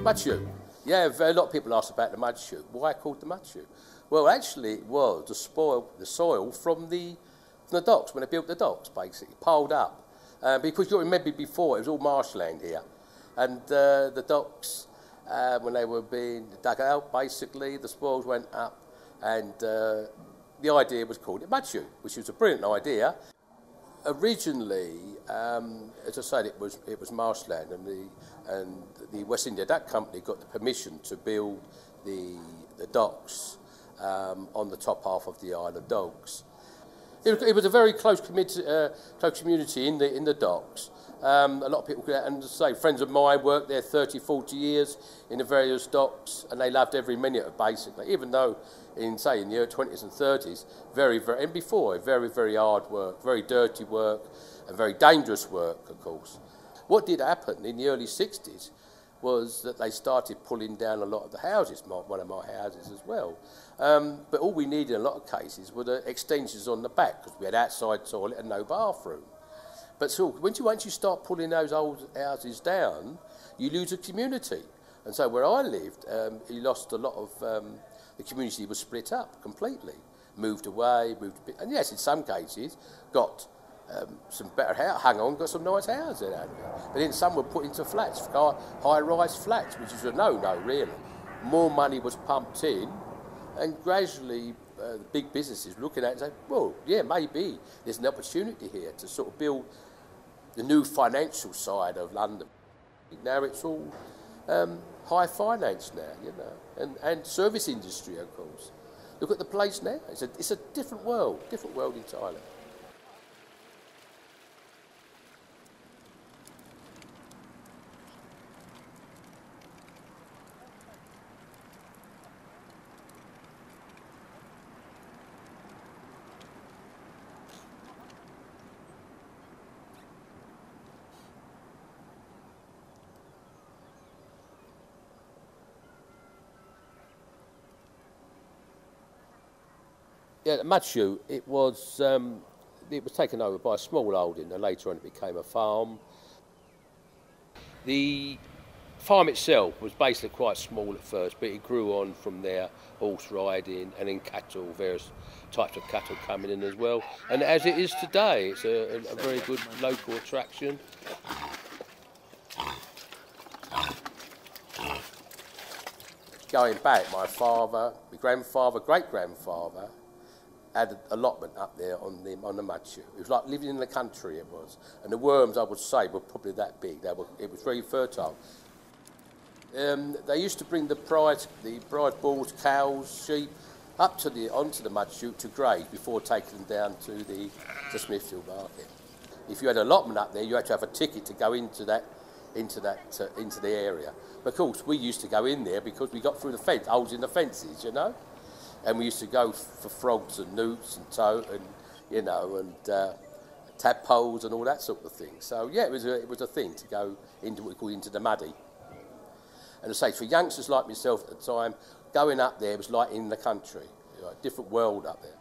Mudchute. Yeah, a lot of people ask about the Mudchute. Why called the Mudchute? Well, actually, it was the soil from the docks, when they built the docks, basically, piled up. Because you remember before, it was all marshland here. And the docks, when they were being dug out, basically, the spoils went up. And the idea was called it Mudchute, which was a brilliant idea. Originally, as I said, it was marshland, and the West India Duck Company got the permission to build the docks on the top half of the Isle of Dogs. It was a very close community in the docks. A lot of people could, and say friends of mine worked there 30, 40 years in the various docks, and they loved every minute of basically, even though in the early 20s and 30s, and before, very hard work, very dirty work, and very dangerous work, of course. What did happen in the early 60s was that they started pulling down a lot of the houses, one of my houses as well. But all we needed in a lot of cases were the extensions on the back, because we had outside toilet and no bathroom. But so once you start pulling those old houses down, you lose a community. And so where I lived, you lost a lot of, the community was split up completely, moved away, and yes, in some cases, got some better got some nice houses out of it. But then some were put into flats, high-rise flats, which is a no-no, really. More money was pumped in, and gradually the big businesses looking at it and saying, well, yeah, maybe there's an opportunity here to sort of build the new financial side of London. Now it's all high finance now, you know, and service industry, of course. Look at the place now. It's a different world entirely. Yeah, the Mudchute, it was taken over by a small holding, and later on it became a farm. The farm itself was basically quite small at first, but it grew on from there, horse riding, and then cattle, various types of cattle coming in as well. And as it is today, it's a very good local attraction. Going back, my father, my grandfather, great-grandfather, had an allotment up there on the Mudchute. It was like living in the country, it was. And the worms, I would say, were probably that big. It was very fertile. They used to bring the prize bulls, cows, sheep, onto the Mudchute to graze before taking them down to the Smithfield market. If you had an allotment up there, you had to have a ticket to go into the area. But of course, we used to go in there because we got through the fence, holes in the fences, you know. And we used to go for frogs and newts and tadpoles and all that sort of thing. So yeah, it was a thing to go into what we call into the muddy. And I say, for youngsters like myself at the time, going up there was like in the country, different world up there.